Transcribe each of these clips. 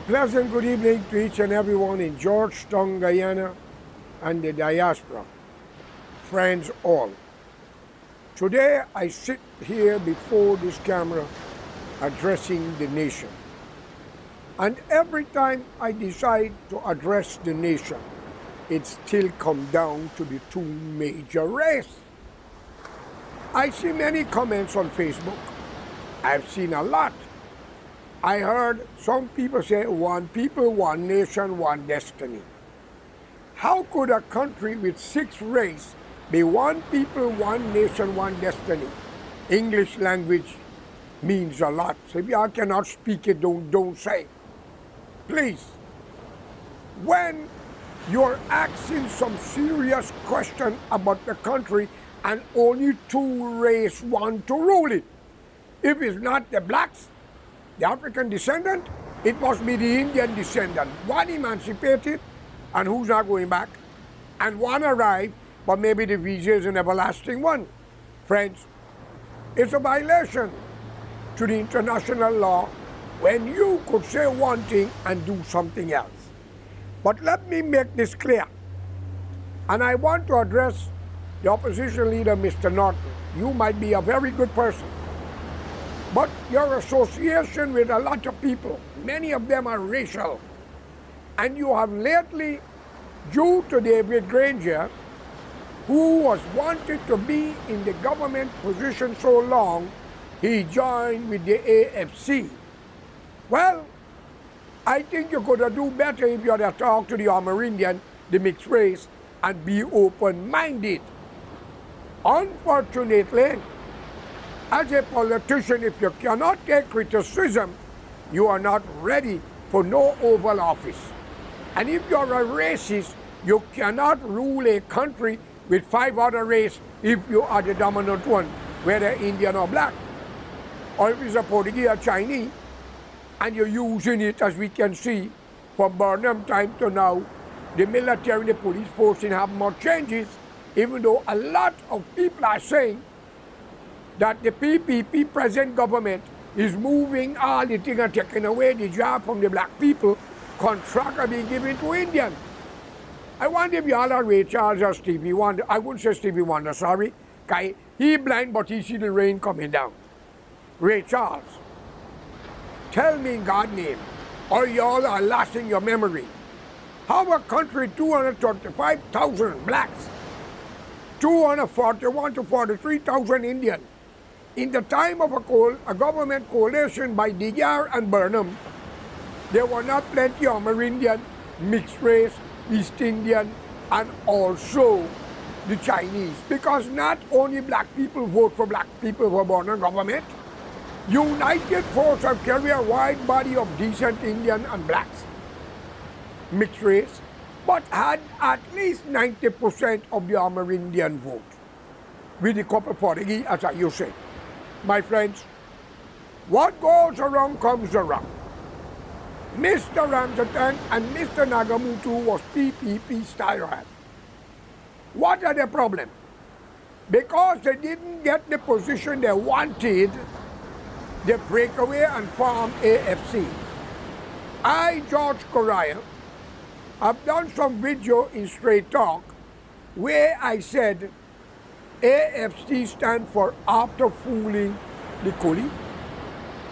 Pleasant good evening to each and everyone in Georgetown, Guyana, and the diaspora. Friends all. Today I sit here before this camera addressing the nation. And every time I decide to address the nation, it still comes down to the two major races. I see many comments on Facebook. I've seen a lot. I heard some people say, one people, one nation, one destiny. How could a country with 6 races be one people, one nation, one destiny? English language means a lot. So if you cannot speak it, don't say. Please, when you're asking some serious question about the country and only 2 races want to rule it, if it's not the blacks, the African descendant, it must be the Indian descendant. One emancipated, and who's not going back, and one arrived, but maybe the visa is an everlasting one. Friends, it's a violation to the international law when you could say one thing and do something else. But let me make this clear, and I want to address the opposition leader, Mr. Norton. You might be a very good person, but your association with a lot of people, many of them are racial. And you have lately, due to David Granger, who was wanted to be in the government position so long, he joined with the AFC. Well, I think you could do better if you had to talk to the Amerindian, the mixed race, and be open-minded. Unfortunately, as a politician, if you cannot take criticism, you are not ready for no Oval Office. And if you're a racist, you cannot rule a country with 5 other races if you are the dominant one, whether Indian or black. Or if it's a Portuguese or Chinese, and you're using it, as we can see, from Burnham time to now, the military and the police force didn't have more changes, even though a lot of people are saying that the PPP present government is moving all the things and taking away the job from the black people, contract are being given to Indian. I wonder if you all are Ray Charles or Stevie Wonder. I wouldn't say Stevie Wonder, sorry. He blind, but he see the rain coming down. Ray Charles, tell me in God's name, or you all are losing your memory. How a country 235,000 blacks, 241 to 43,000 Indian, in the time of a government coalition by Digar and Burnham, there were not plenty of Amerindian, mixed race, East Indian, and also the Chinese. Because not only black people vote for black people who are born in government, United Force have carried a wide body of decent Indian and blacks, mixed race, but had at least 90% of the Amerindian vote, with a couple of Portuguese, as I used to say. My friends, what goes around comes around. Mr. Ramjatan and Mr. Nagamutu was PPP style. What are the problem? Because they didn't get the position they wanted, they break away and form AFC. I, George Correa, have done some video in Straight Talk where I said AFC stand for after fooling the coolie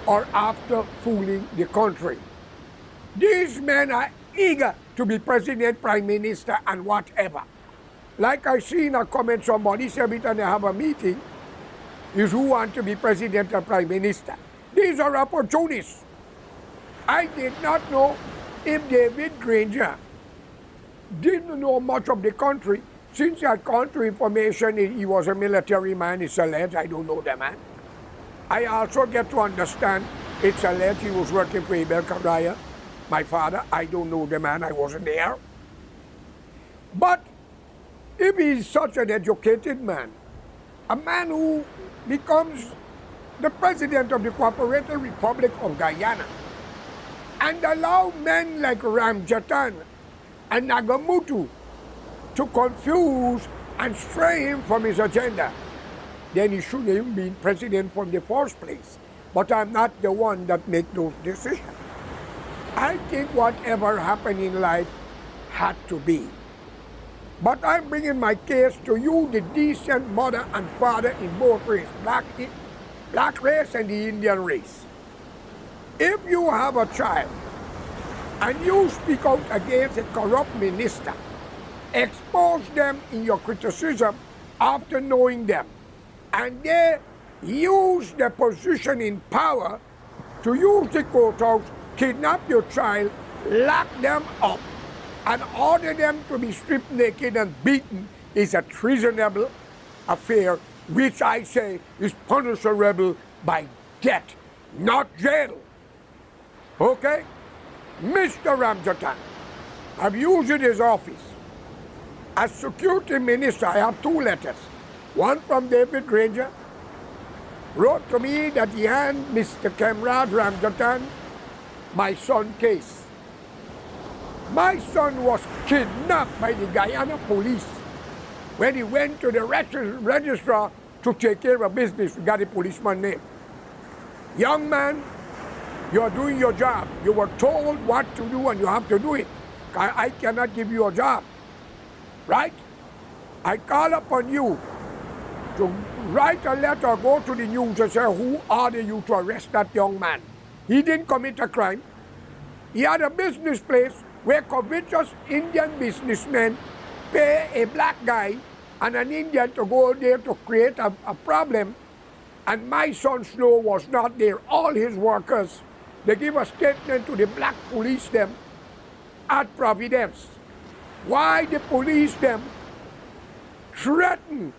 or after fooling the country. These men are eager to be president, prime minister, and whatever. Like I see in a comment, somebody said every time they have a meeting, is who want to be president or prime minister. These are opportunists. I did not know if David Granger didn't know much of the country. Since he had country information, he was a military man, it's alleged, I don't know the man. I also get to understand, it's alleged he was working for Abel Caraya, my father. I don't know the man, I wasn't there. But if he's such an educated man, a man who becomes the president of the Cooperative Republic of Guyana, and allow men like Ramjatan and Nagamutu to confuse and stray him from his agenda, then he shouldn't even be president from the first place. But I'm not the one that makes those decisions. I think whatever happened in life had to be. But I'm bringing my case to you, the decent mother and father in both races, black race and the Indian race. If you have a child and you speak out against a corrupt minister, expose them in your criticism after knowing them, and they use their position in power to use the courthouse, kidnap your child, lock them up, and order them to be stripped naked and beaten, is a treasonable affair, which I say is punishable by death, not jail. Okay? Mr. Ramjatan, I've used his office. As security minister, I have 2 letters. One from David Granger, wrote to me that he had Mr. Kemraj Ramjatan my son's case. My son was kidnapped by the Guyana police when he went to the registrar to take care of business. We got a policeman name. Young man, you're doing your job. You were told what to do and you have to do it. I cannot give you a job, right? I call upon you to write a letter, go to the news and say, who ordered you to arrest that young man? He didn't commit a crime. He had a business place where covetous Indian businessmen pay a black guy and an Indian to go there to create a problem. And my son Snow was not there. All his workers, they give a statement to the black police them at Providence. Why the police them threaten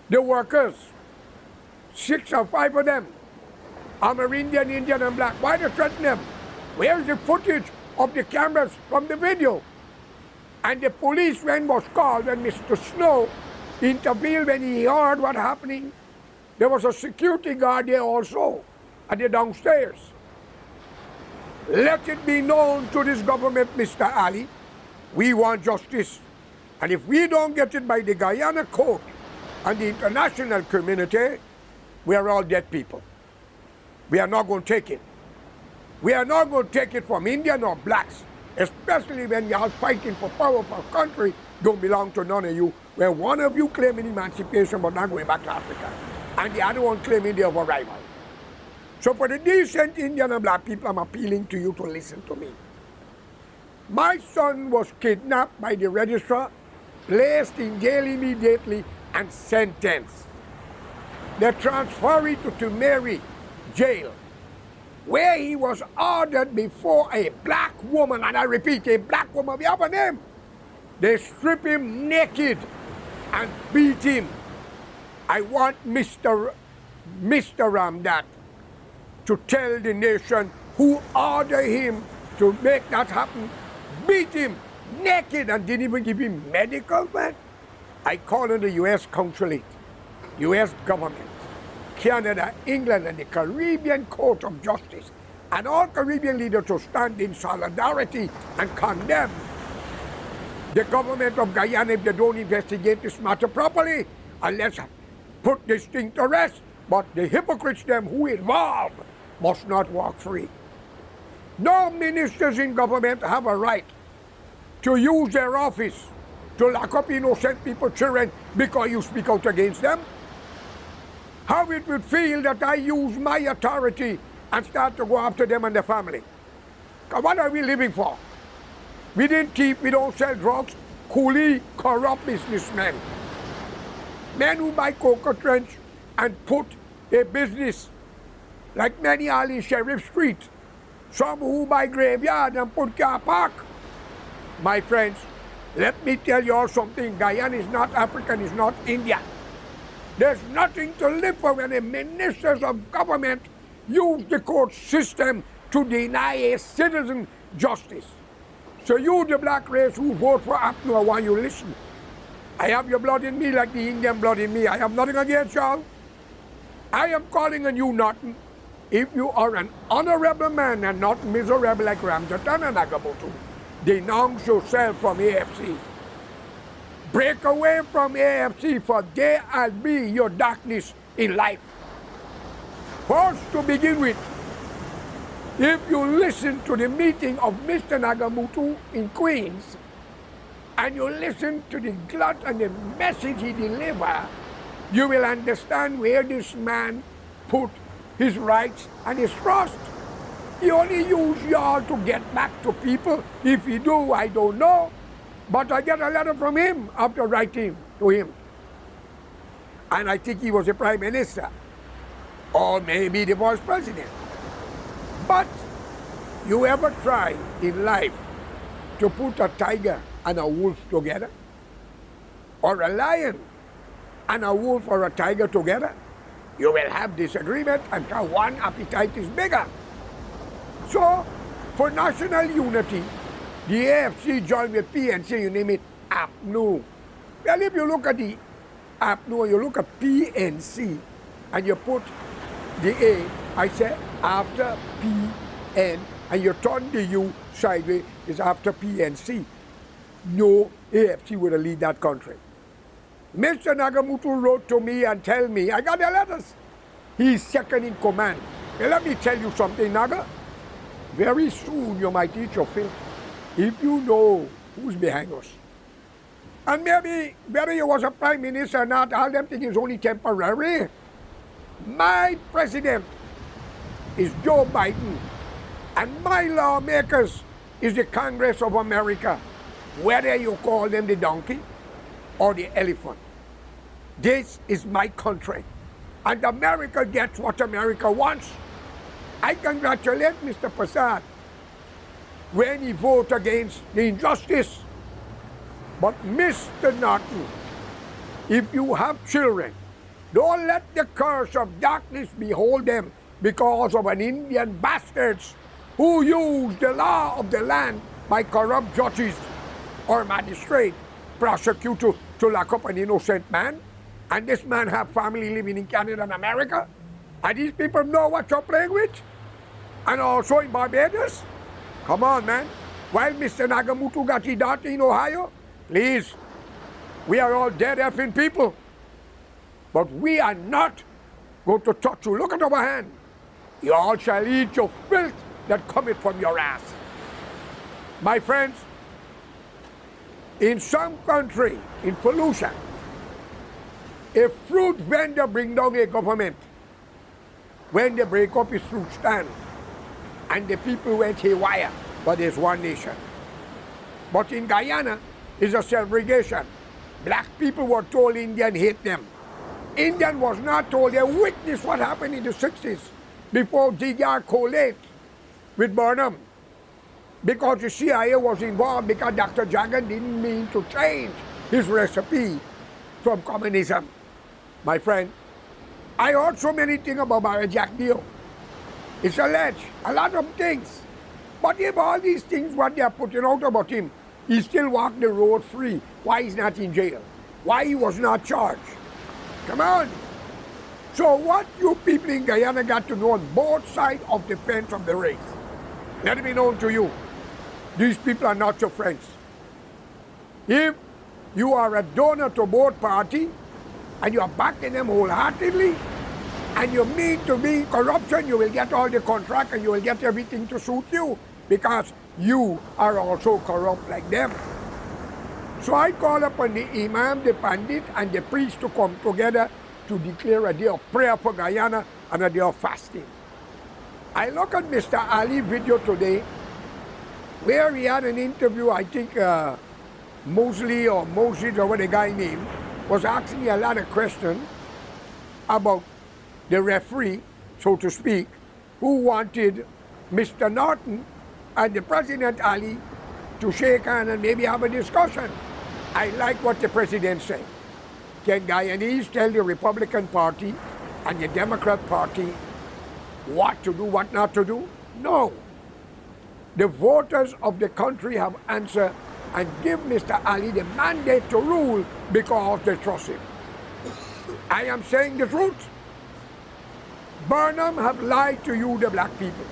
the workers, 6 or 5 of them, Amerindian, Indian and black. Why they threaten them? Where's the footage of the cameras from the video? And the policeman was called when Mr. Snow intervened when he heard what happening. There was a security guard there also at the downstairs. Let it be known to this government, Mr. Ali, we want justice. And if we don't get it by the Guyana court and the international community, we are all dead people. We are not going to take it. We are not going to take it from Indian or blacks, especially when you are fighting for power for a country don't belong to none of you, where one of you claiming emancipation but not going back to Africa, and the other one claiming their arrival. So for the decent Indian and black people, I'm appealing to you to listen to me. My son was kidnapped by the registrar, placed in jail immediately, and sentenced. They transferred him to Tumeri jail, where he was ordered before a black woman, and I repeat, a black woman, we have a name. They strip him naked and beat him. I want Mr. Ramdat to tell the nation who ordered him to make that happen, beat him naked and didn't even give him medical, man. I call on the U.S. consulate, U.S. government, Canada, England, and the Caribbean Court of Justice, and all Caribbean leaders to stand in solidarity and condemn the government of Guyana if they don't investigate this matter properly, and let's put this thing to rest. But the hypocrites, them who involved, must not walk free. No ministers in government have a right to use their office to lock up innocent people, children, because you speak out against them. How it would feel that I use my authority and start to go after them and their family. What are we living for? We didn't keep, we don't sell drugs, coolie, corrupt businessmen. Men who buy cocoa trench and put a business like many are in Sheriff Street. Some who buy graveyard and put car park. My friends, let me tell you all something. Guyana is not African, it's not India. There's nothing to live for when the ministers of government use the court system to deny a citizen justice. So you, the black race who vote for APNU, I want you to listen. I have your blood in me like the Indian blood in me. I have nothing against y'all. I am calling on you nothing. If you are an honorable man and not miserable like Ramjatan and Agabutu, denounce yourself from AFC. Break away from AFC, for they will be your darkness in life. First, to begin with, If you listen to the meeting of Mr. Nagamutu in Queens, and you listen to the glut and the message he delivered, you will understand where this man put his rights and his trust. He only used y'all to get back to people. If he do, I don't know. But I get a letter from him after writing to him. And I think he was a prime minister, or maybe the vice president. But you ever try in life to put a tiger and a wolf together? Or a lion and a wolf or a tiger together? You will have disagreement until one appetite is bigger. So, for national unity, the AFC joined with PNC, you name it, APNU. Well, if you look at the APNU, you look at PNC, and you put the A, I say after PN, and you turn the U sideways, is after PNC. No AFC would lead that country. Mr. Nagamutu wrote to me and tell me, I got the letters. He's second in command. Now, let me tell you something, Naga. Very soon you might eat your filth if you know who's behind us. And maybe whether you was a prime minister or not, all them things is only temporary. My president is Joe Biden, and my lawmakers is the Congress of America, whether you call them the donkey or the elephant. This is my country, and America gets what America wants. I congratulate Mr. Prasad when he voted against the injustice. But Mr. Norton, if you have children, don't let the curse of darkness behold them because of an Indian bastards who use the law of the land by corrupt judges or magistrate, prosecutor to lock up an innocent man. And this man have family living in Canada and America. And these people know what you're playing with. And also in Barbados. Come on, man. While Mr. Nagamutu got his daughter in Ohio, please, we are all dead effing people. But we are not going to touch you. Look at our hand. You all shall eat your filth that cometh from your ass. My friends, in some country, in pollution, a fruit vendor bring down a government when they break up his fruit stand and the people went haywire, but there's one nation. But in Guyana, it's a segregation. Black people were told Indian hate them. Indian was not told. They witnessed what happened in the 60s before DDR collated with Burnham. Because the CIA was involved because Dr. Jagan didn't mean to change his recipe from communism. My friend, I heard so many things about Jack Dio. It's alleged, a lot of things. But if all these things, what they are putting out about him, he still walked the road free. Why he's not in jail? Why he was not charged? Come on. So what you people in Guyana got to know on both sides of the fence of the race. Let it be known to you. These people are not your friends. If you are a donor to both parties and you are backing them wholeheartedly and you mean to be corruption, you will get all the contract and you will get everything to suit you because you are also corrupt like them. So I call upon the Imam, the Pandit, and the priest to come together to declare a day of prayer for Guyana and a day of fasting. I look at Mr. Ali's video today where he had an interview, I think Mosley or Moses or what the guy named, was asking a lot of questions about the referee, so to speak, who wanted Mr. Norton and the President Ali to shake hands and maybe have a discussion. I like what the President said. Can Guyanese tell the Republican Party and the Democrat Party what to do, what not to do? No. The voters of the country have answered and give Mr. Ali the mandate to rule because they trust him. I am saying the truth. Burnham have lied to you, the black people.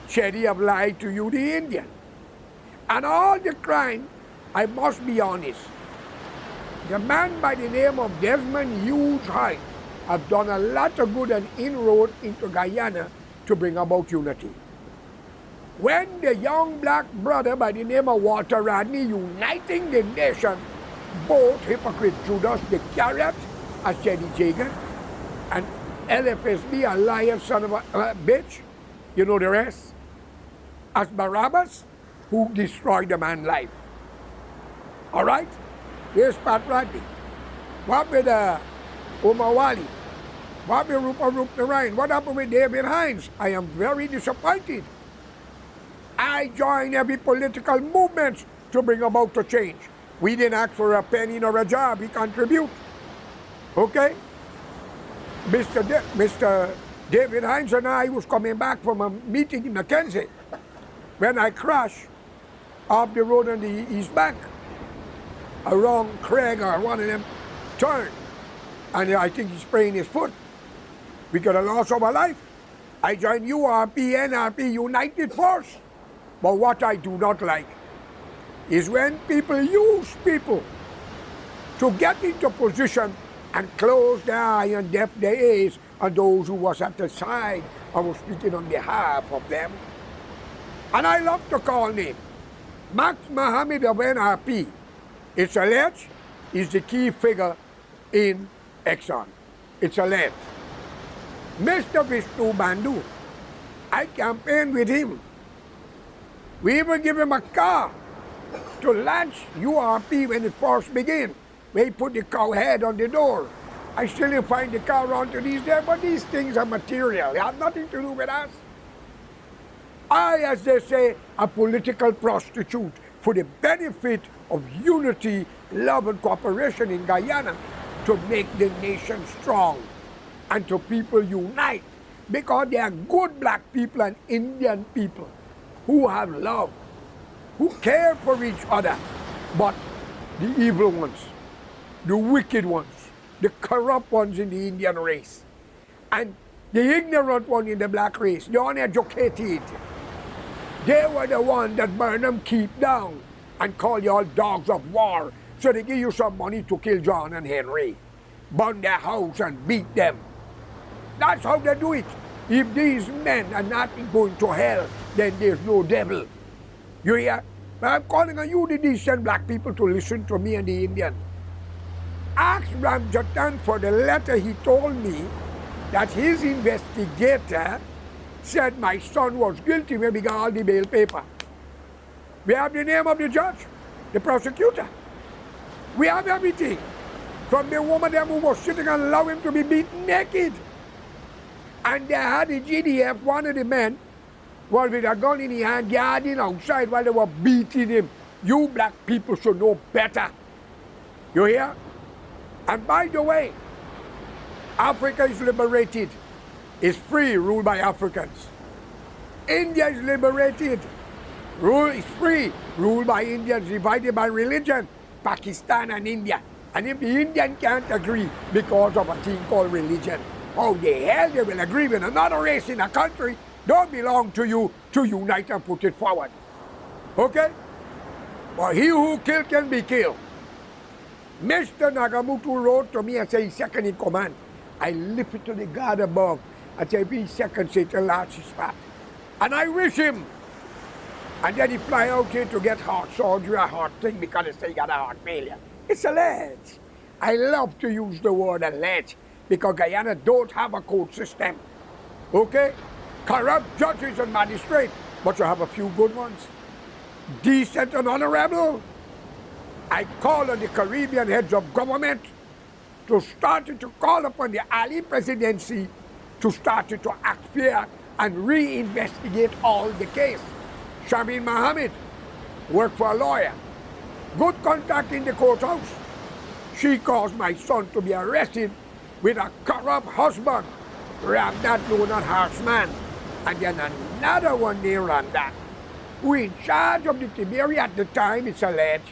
Chetty have lied to you, the Indian. And all the crime, I must be honest. The man by the name of Desmond Hughes Hyde have done a lot of good and inroad into Guyana to bring about unity. When the young black brother by the name of Walter Rodney uniting the nation, both hypocrite Judas the Carrot as Jenny Jagan and LFSB, a lion son of a bitch, you know the rest, as Barabbas, who destroyed the man's life. All right? Here's Pat Rodney. What with Omar Wali? What with Rupert Narayan? What happened with David Hines? I am very disappointed. I join every political movement to bring about a change. We didn't ask for a penny nor a job. We contribute. Okay? Mr. David Hines and I was coming back from a meeting in Mackenzie when I crashed off the road on the East Bank. Around Craig or one of them turned. And I think he sprained his foot. We got a loss of our life. I joined URP, NRP, United Force. But what I do not like is when people use people to get into position and close their eye and deaf their ears on those who was at the side and was speaking on behalf of them. And I love to call name. Max Mohammed of NRP, it's alleged, is the key figure in Exxon. It's alleged. Mr. Vishnu Bandhu, I campaigned with him. We even give him a car to launch URP when it first began. They put the cow head on the door. I still didn't find the car around to these days, but these things are material. They have nothing to do with us. I, as they say, a political prostitute for the benefit of unity, love, and cooperation in Guyana to make the nation strong and to people unite because they are good black people and Indian people who have love, who care for each other. But the evil ones, the wicked ones, the corrupt ones in the Indian race, and the ignorant one in the black race, the uneducated, they were the ones that Burnham keep down and call you all dogs of war. So they give you some money to kill John and Henry, burn their house and beat them. That's how they do it. If these men are not going to hell, then there's no devil. You hear? But I'm calling on you, the decent black people, to listen to me and the Indian. Ask Ramjatan for the letter he told me that his investigator said my son was guilty when we got all the bail paper. We have the name of the judge, the prosecutor. We have everything. From the woman who was sitting and allowed him to be beaten naked. And they had the GDF, one of the men, was with a gun in his hand, guarding outside while they were beating him. You black people should know better. You hear? And by the way, Africa is liberated. It's free, ruled by Africans. India is liberated. Rule is free, ruled by Indians, divided by religion, Pakistan and India. And if the Indian can't agree because of a thing called religion, how the hell they will agree with another race in a country don't belong to you to unite and put it forward. Okay? But he who killed can be killed. Mr. Nagamutu wrote to me and said he's second in command. I lift it to the God above and say, be second, Satan last his spot. And I wish him. And then he fly out here to get heart surgery, a heart thing, because they say he got a heart failure. It's alleged. I love to use the word alleged because Guyana don't have a court system. Okay? Corrupt judges and magistrates, but you have a few good ones. Decent and honorable. I call on the Caribbean heads of government to start to call upon the Ali presidency to start to act fair and reinvestigate all the case. Shamin Mohammed worked for a lawyer. Good contact in the courthouse. She caused my son to be arrested with a corrupt husband, Ramdat known as Harshman. And then another one named Ramdat, who in charge of the Tiberi at the time, it's alleged.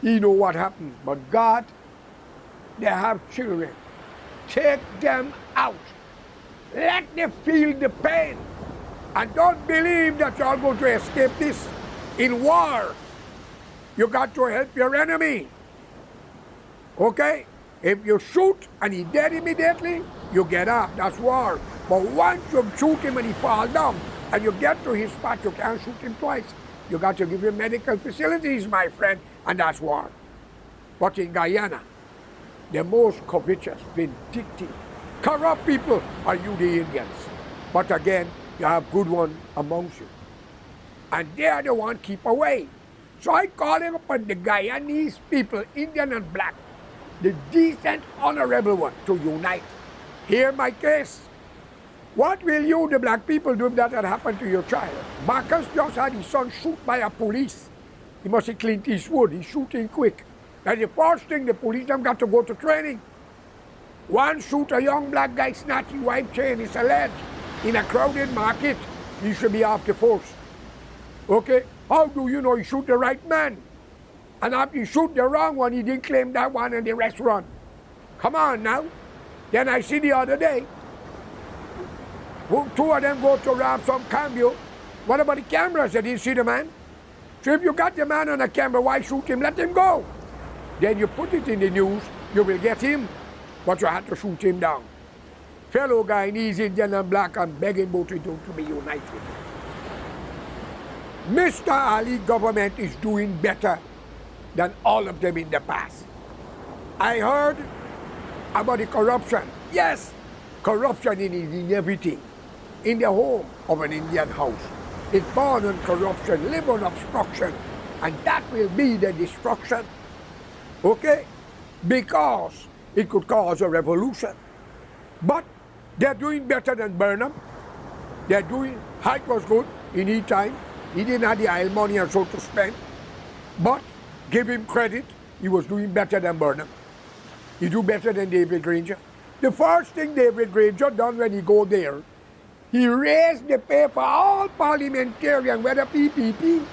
He know what happened, but God, they have children. Take them out. Let them feel the pain. And don't believe that you're going to escape this. In war, you got to help your enemy. Okay? If you shoot and he's dead immediately, you get up. That's war. But once you shoot him and he falls down, and you get to his spot, you can't shoot him twice. You got to give him medical facilities, my friend, and that's war. But in Guyana, the most covetous, vindictive, corrupt people are you, the Indians. But again, you have good ones amongst you. And they are the ones keep away. So I calling upon the Guyanese people, Indian and black, the decent, honorable one, to unite. Hear my case. What will you, the black people, do if that had happened to your child? Marcus just had his son shot by a police. He must have Clint Eastwood. He's shooting quick. And the first thing, the police have got to go to training. One shoot a young black guy, snatch his wife chain, it's alleged. In a crowded market, he should be off the force. Okay? How do you know he shoot the right man? And after he shoot the wrong one, he didn't claim that one and the rest run. Come on now. Then I see the other day, two of them go to rob some cambio. What about the cameras? They didn't see the man. So if you got the man on a camera, why shoot him? Let him go. Then you put it in the news, you will get him. But you had to shoot him down. Fellow Guyanese, Indian and black, I'm begging both of you to be united. Mr. Ali government is doing better than all of them in the past. I heard about the corruption. Yes, corruption is in everything. In the home of an Indian house. It's born on corruption, live on obstruction, and that will be the destruction. Okay? Because it could cause a revolution. But they're doing better than Burnham. They're doing, Hike was good in his time. He didn't have the oil money and so to spend. But give him credit, he was doing better than Burnham. He do better than David Granger. The first thing David Granger done when he go there, he raised the pay for all parliamentarians, whether PPP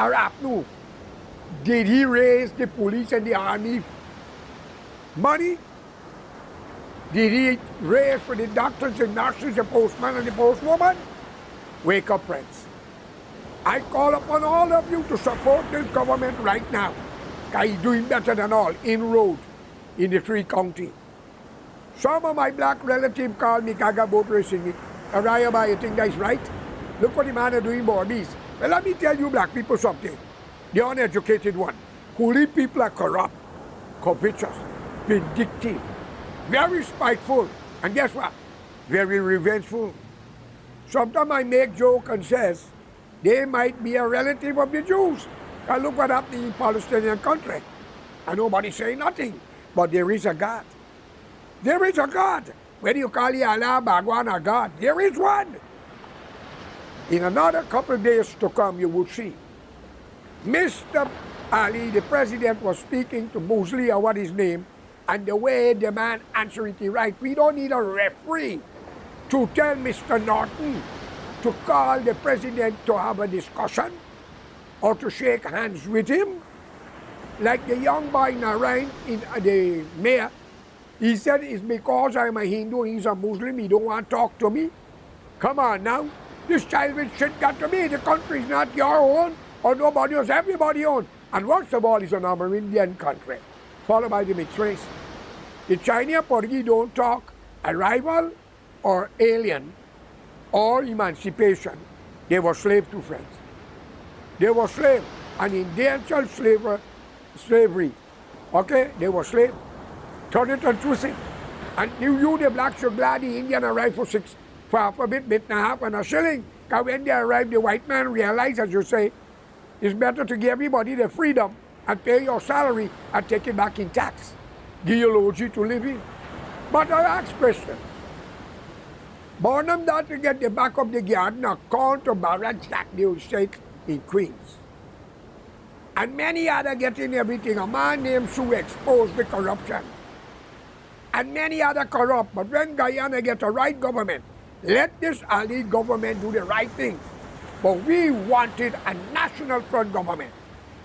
or APNU. Did he raise the police and the army money? Did he raise for the doctors, the nurses, the postman, and the postwoman? Wake up, friends. I call upon all of you to support this government right now. Because he's doing better than all, inroad in the three counties. Some of my black relatives call me Gaga boat racing me. Arayaba, you think that's right? Look what the man is doing about this. Well, let me tell you black people something. The uneducated one. Holy people are corrupt, covetous, vindictive, very spiteful, and guess what? Very revengeful. Sometimes I make joke and says, they might be a relative of the Jews. And look what happened in Palestinian country. And nobody say nothing. But there is a God. There is a God. Whether you call it Allah, Bhagwan, or God, there is one. In another couple of days to come, you will see. Mr. Ali, the president, was speaking to Mosley, or what his name, and the way the man answered it right. We don't need a referee to tell Mr. Norton to call the president to have a discussion or to shake hands with him. Like the young boy Narayan, the mayor, he said it's because I'm a Hindu, he's a Muslim, he don't want to talk to me. Come on now, this childish shit got to me. The country is not your own or nobody else, everybody own. And worst of all, it's an Amerindian country, followed by the mixed race. The Chinese Portuguese don't talk arrival or alien or emancipation. They were slave to friends. They were slave, and indentured slavery. Okay, they were slave. Turn it and twist it. And you the blacks, you're glad the Indian arrived for half a bit and a half and a shilling. Because when they arrived, the white man realized, as you say, it's better to give everybody the freedom and pay your salary and take it back in tax. Give you lodging to live in. But I ask question. Burnham that to get the back of the garden account to Barrett Jack they will shake in Queens. And many other getting everything. A man named Sue exposed the corruption. And many other corrupt. But when Guyana gets a right government, let this Ali government do the right thing. But we wanted a national front government.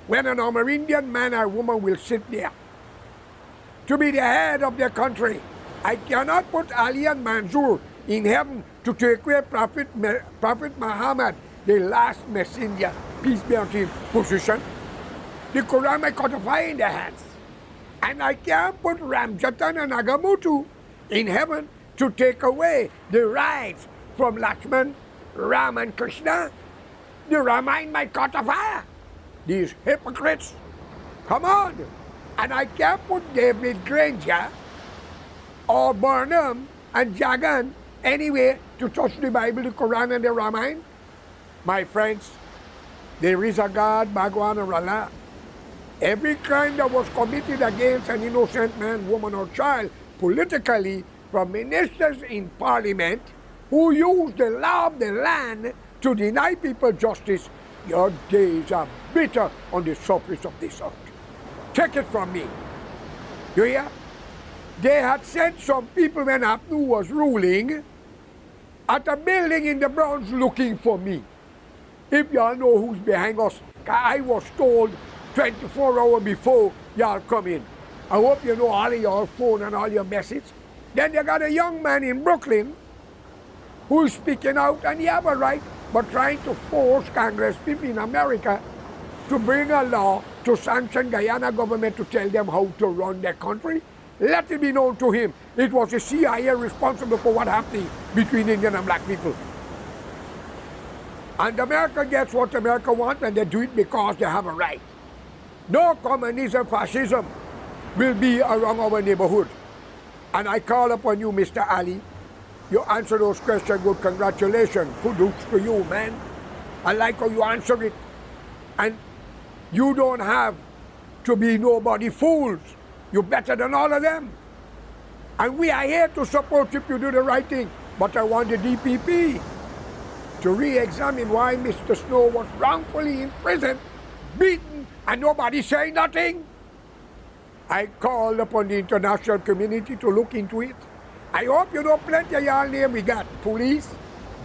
When an Amerindian man or woman will sit there to be the head of their country. I cannot put Ali and Mansour in heaven to take away Prophet Muhammad, the last messenger, peace be unto him, position. The Quran I codify in their hands. And I can't put Ramjatan and Agamutu in heaven to take away the rights from Lakshman, Ram and Krishna, the Ramayana might caught a fire. These hypocrites, come on. And I can't put David Granger or Burnham and Jagan anywhere to touch the Bible, the Quran and the Ramayana. My friends, there is a God, Bhagwan or Allah. Every crime that was committed against an innocent man, woman or child politically from ministers in parliament who use the law of the land to deny people justice, your days are bitter on the surface of this earth. Take it from me. You hear? They had sent some people when Abnu was ruling at a building in the Bronx looking for me. If y'all know who's behind us, I was told 24 hours before y'all come in. I hope you know all of your phone and all your message. Then they got a young man in Brooklyn who's speaking out, and he have a right, but trying to force Congress people in America to bring a law to sanction Guyana government to tell them how to run their country. Let it be known to him, it was the CIA responsible for what happening between Indian and black people. And America gets what America wants, and they do it because they have a right. No communism, fascism will be around our neighborhood. And I call upon you, Mr. Ali. You answer those questions good. Congratulations. Kudos to you, man. I like how you answer it. And you don't have to be nobody fools. You're better than all of them. And we are here to support if you do the right thing. But I want the DPP to re-examine why Mr. Snow was wrongfully imprisoned, beaten, and nobody saying nothing. I call upon the international community to look into it. I hope you know plenty of y'all name we got. Police,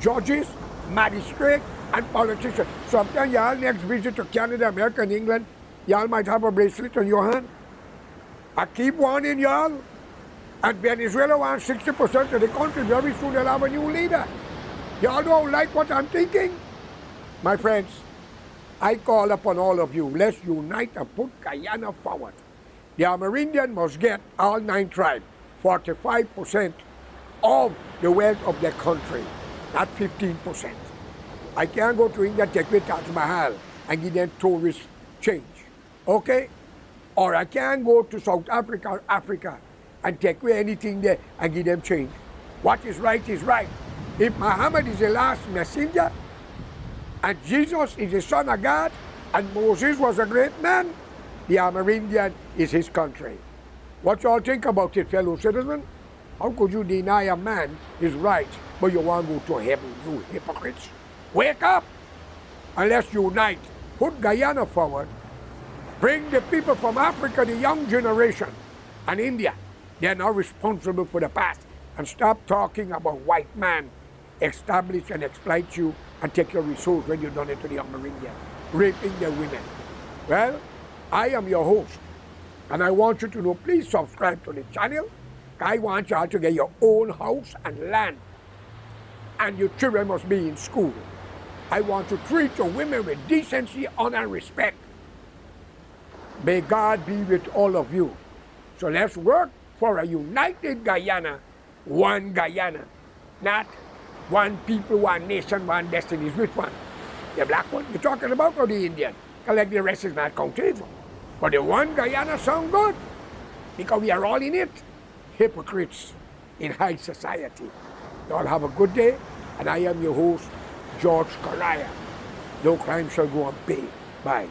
judges, magistrate, and politicians. Sometimes y'all next visit to Canada, America, and England, y'all might have a bracelet on your hand. I keep warning y'all. And Venezuela wants 60% of the country. Very soon they'll have a new leader. Y'all don't like what I'm thinking? My friends, I call upon all of you, let's unite and put Guyana forward. The Amerindian must get, all 9 tribes, 45% of the wealth of their country, not 15%. I can't go to India, take away Taj Mahal and give them tourist change, okay? Or I can't go to South Africa or Africa and take away anything there and give them change. What is right is right. If Muhammad is the last messenger, and Jesus is the son of God, and Moses was a great man, the Amerindian is his country. What y'all think about it, fellow citizens? How could you deny a man his rights, but you want to go to heaven, you hypocrites? Wake up, and let's unite. Put Guyana forward. Bring the people from Africa, the young generation, and India. They're now responsible for the past. And stop talking about white man establish and exploit you and take your resource when you done it to the Amerindian, raping their women. Well, I am your host, and I want you to know, please subscribe to the channel. I want y'all to get your own house and land, and your children must be in school. I want to treat your women with decency, honor, and respect. May God be with all of you. So let's work for a united Guyana, one Guyana, not one people, one nation, one destiny. Which one? The black one you're talking about, or the Indian? Like the rest is not counted. But the one Guyana sound good because we are all in it. Hypocrites in high society. You all have a good day, and I am your host, George Correa. No crime shall go unpaid. Bye.